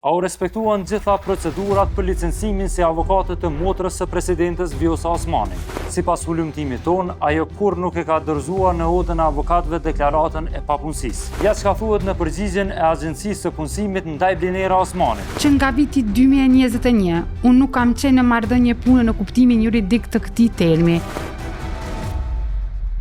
A u respektuan gjitha procedurat për licencimin si avokate të motrës së presidentes Vjosa Osmani? Sipas hulumtimit ton, ajo kur nuk e ka dorëzuar në Odën e Avokatëve deklaratën e papunësisë. Ja çka thuhet në përgjigjen e Agjencisë së Punësimit ndaj Blinera Osmanit. Që nga viti 2021, unë nuk kam qenë në marrëdhënie pune në kuptimin juridik të këtij termi.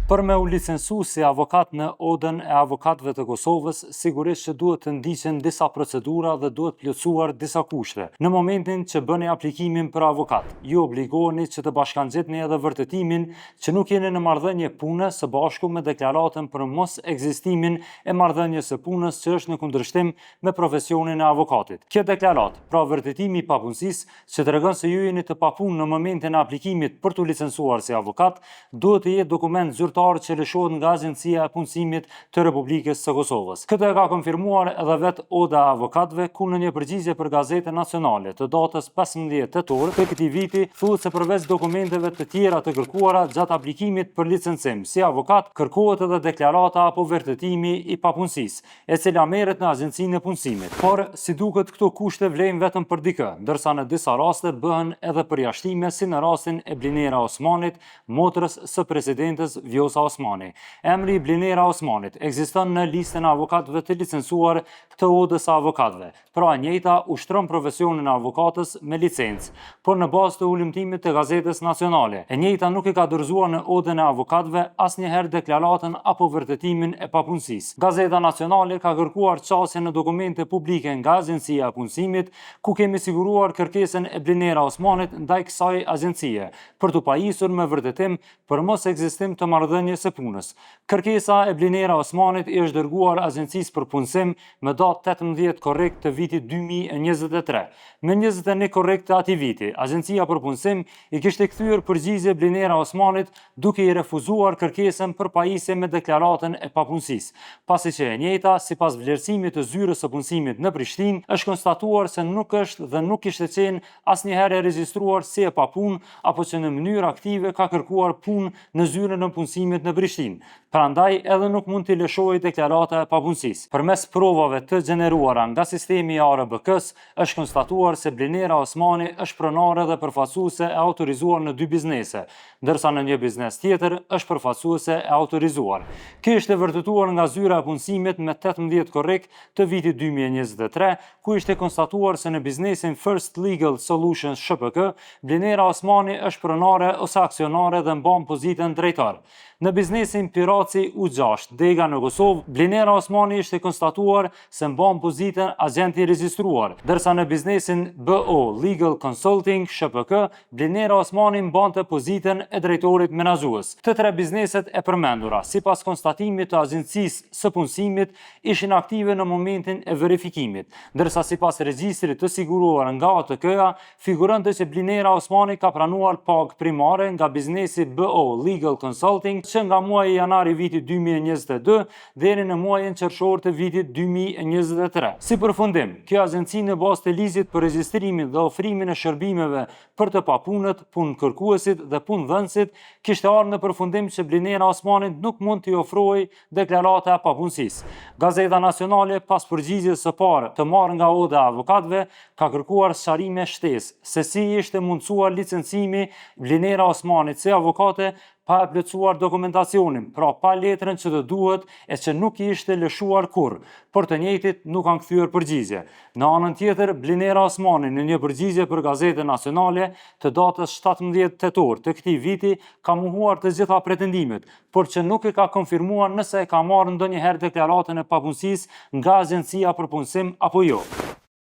Për me u licencu si avokat në Odën e Avokatëve të Kosovës, sigurisht që duhet të ndiqen disa procedura dhe duhet plotësuar disa kushte. Në momentin që bëni aplikimin për avokat, ju obligoheni që të bashkangjetni edhe vërtetimin që nuk jeni në marrëdhënie pune së bashku me deklaratën për mos ekzistimin e marrëdhënies së punës që është në kundërshtim me profesionin e avokatit. Kjo deklaratë, pra vërtetimi i papunësisë, që tregon se ju jeni të papunë në momentin e aplikimit për të licencuar si avokat, duhet të jetë dokument zyrtar që lëshohet nga Agjencia e Punësimit të Republikës së Kosovës. Këtë e ka konfirmuar edhe vetë Oda e Avokatëve, ku në një përgjigje për Gazetën Nacionale të datës 15 tetor të këtij viti thuhet se përveç dokumenteve të tjera të kërkuara gjatë aplikimit për licencim si avokat, kërkohet edhe deklarata apo vërtetimi i papunësisë, e cila merret në Agjencinë e Punësimit. Por si duket këto kushte vlejnë vetëm për dikë, ndërsa në disa raste bëhen edhe përjashtime, si në rastin e Blinera Osmanit, motrës së presidentes Vjosa Osmani. Emri i Blinera Osmanit ekziston në listën e avokatëve të licencuar të Odës së Avokatëve. Pra e njëjta ushtron profesionin e avokatës me licencë, por në bazë të hulumtimit të Gazetës Nacionale. E njëjta nuk i ka dorëzuar në Odën e Avokatëve asnjëherë deklaratën apo vërtetimin e papunësisë. Gazeta Nacionale ka kërkuar çastje në dokumente publike nga Agjencia e Punësimit, ku kemi siguruar kërkesën e Blinera Osmanit ndaj kësaj agjencie, për të pajisur me vërtetim për mos ekzistim të marrëdhënies së punës. Kërkesa e Blinera Osmanit i është dërguar Agjencisë për Punësim me datë 18 korrekt të vitit 2023. Me 21 korrekt të atij viti, Agjencia për Punësim i kishte kthyer përgjigje Blinera Osmanit duke i refuzuar kërkesën për pajisje me deklaratën e papunësisë, pasi që e njëjta, sipas vlerësimit të Zyrës së Punësimit në Prishtinë, është konstatuar se nuk është dhe nuk kishte qenë asnjëherë e regjistruar si e papunë apo që në mënyrë aktive ka kërkuar punë në Zyrën e Punësimit në Prishtinë. Prandaj edhe nuk mund t'i lëshojë deklarata e papunësisë. Përmes provave të gjeneruara nga sistemi i ARBK-s, është konstatuar se Blinera Osmani është pronare dhe përfaqësuese e autorizuar në 2 biznese, ndërsa në një biznes tjetër është përfaqësuese e autorizuar. Kjo është e vërtetuar nga Zyra e Punësimit me 18 korrekt të vitit 2023, ku ishte konstatuar se në biznesin First Legal Solutions SHPK, Blinera Osmani është pronare ose aksionare dhe mban pozitën drejtor. Në biznesin Piraci U6 Dega në Kosovë, Blinera Osmani ishte konstatuar se mban pozitën agenti regjistruar, ndërsa në biznesin BO Legal Consulting SHPK, Blinera Osmani mbante pozitën e drejtorit menaxhues. Të 3 bizneset e përmendura, sipas konstatimit të Agjencisë së Punësimit, ishin aktive në momentin e verifikimit, ndërsa sipas regjistrit të siguruar nga ATK-ja, figuronte se Blinera Osmani ka pranuar pagë primare nga biznesi BO Legal Consulting që nga muaji janar i vitit 2022 deri në muajin qershor të vitit 2023. Si përfundim, kjo agjenci në bazë të ligjit për regjistrimin dhe ofrimin e shërbimeve për të papunët, punëkërkuesit dhe punëdhënësit, kishte ardhur në përfundim që Blinera Osmanit nuk mund t'i ofrojë deklarata e papunësisë. Gazeta Nacionale, pas përgjigjes së parë të marrë nga Oda e Avokatëve, ka kërkuar sqarime shtesë se si ishte mundsuar licencimi Blinera Osmanit si avokate pa e plotësuar dokumentacionin, pra pa letrën që të duhet e që nuk i ishte lëshuar kurrë, por të njëjtit nuk kanë kthyer përgjigje. Në anën tjetër, Blinera Osmani në një përgjigje për Gazetën Nacionale të datës 17 tetor të këtij viti ka mohuar të gjitha pretendimet, por që nuk e ka konfirmuar nëse e ka marrë ndonjëherë deklaratën e papunësisë nga Agjencia për Punësim apo jo.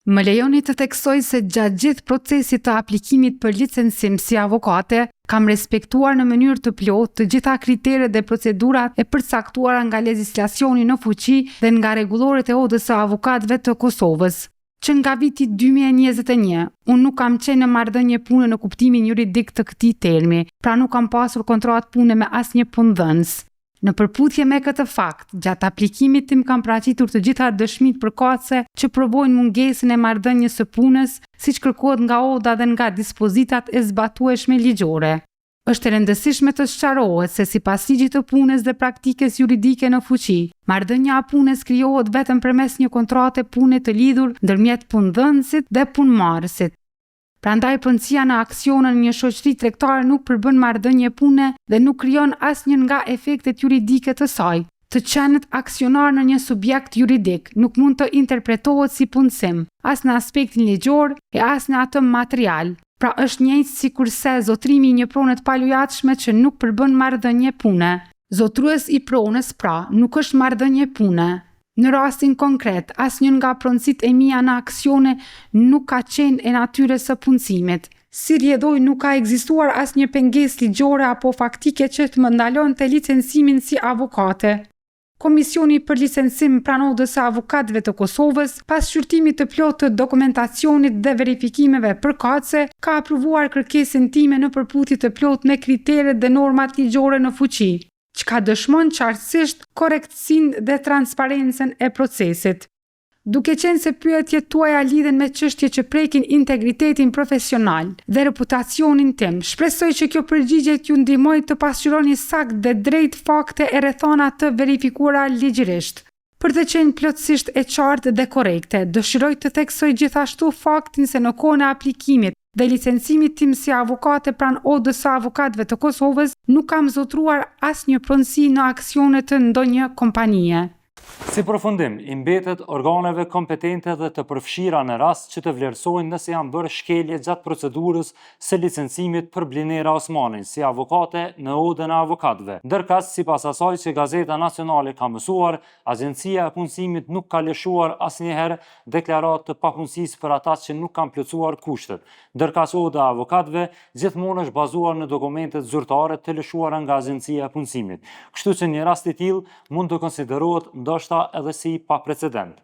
Më lejoni të theksoj se gjatë gjithë procesit të aplikimit për licencim si avokate, kam respektuar në mënyrë të plotë të gjitha kriteret dhe procedurat e përcaktuara nga legjislacioni në fuqi dhe nga rregulloret e Odës së Avokatëve të Kosovës. Që nga viti 2021, unë nuk kam qenë në marrëdhënie pune në kuptimin juridik të këtij termi, pra nuk kam pasur kontratë pune me asnjë punëdhënës. Në përputhje me këtë fakt, gjatë aplikimit tim kam paraqitur të gjitha dëshmitë përkatëse që provojnë mungesën e marrëdhënies së punës, siç kërkohet nga Oda dhe nga dispozitat e zbatueshme ligjore. Është e rëndësishme të sqarohet se sipas ligjit të punës dhe praktikës juridike në fuqi, marrëdhënia e punës krijohet vetëm përmes një kontrate pune të lidhur ndërmjet punëdhënësit dhe punëmarrësit. Prandaj punësia në aksionë në një shoqëri tregtare nuk përbën marrëdhënie pune dhe nuk krijon asnjë nga efektet juridike të saj. Të qenet aksionar në një subjekt juridik nuk mund të interpretohet si punësim, as në aspektin ligjor e as në atë material. Pra është njëjtë sikurse zotrimi i një prone të palojatshme që nuk përbën marrëdhënie pune. Zotrues i pronës pra nuk është marrëdhënie pune. Në rastin konkret, asnjë nga pronësitë e mia në aksione nuk ka qenë e natyrës së punësimit. Si rrjedhoj nuk ka ekzistuar asnjë pengesë ligjore apo faktike që të më ndalonte licencimin si avokate. Komisioni për licencim pranë Odës së Avokatëve të Kosovës, pas shqyrtimit të plotë të dokumentacionit dhe verifikimeve përkatëse, ka aprovuar kërkesën time në përputhje të plotë me kriteret dhe normat ligjore në fuqi, çka dëshmon qartësisht korrektësinë dhe transparencën e procesit. Duke qenë se pyetjet tuaja lidhen me çështje që prekin integritetin profesional dhe reputacionin tim, shpresoj që kjo përgjigje t'ju ndihmoj të pasqyroni saktë dhe drejt fakte e rrethana të verifikuara ligjërisht. Për të qenë plotësisht e qartë dhe korrekte, dëshiroj të theksoj gjithashtu faktin se në kohën e aplikimit dhe licencimit tim si avokate pranë Odës së Avokatëve të Kosovës, nuk kam zotruar asnjë pronësi në aksione të ndonjë kompanie. Si përfundim, i mbetet organeve kompetente dhe të përfshira në rast që të vlerësojnë nëse janë bërë shkelje gjatë procedurës së licencimit për Blinera Osmanin si avokate në Odën e Avokatëve. Ndërkas, sipas asaj që Gazeta Nacionale ka mësuar, Agjencia e Punësimit nuk ka lëshuar asnjëherë deklaratë të papunësisë për ata që nuk kanë plotësuar kushtet. Ndërkas Oda e Avokatëve gjithmonë është bazuar në dokumentet zyrtare të lëshuara nga Agjencia e Punësimit. Kështu që një rast i tillë mund të konsiderohet ndoshta edhe si pa precedent.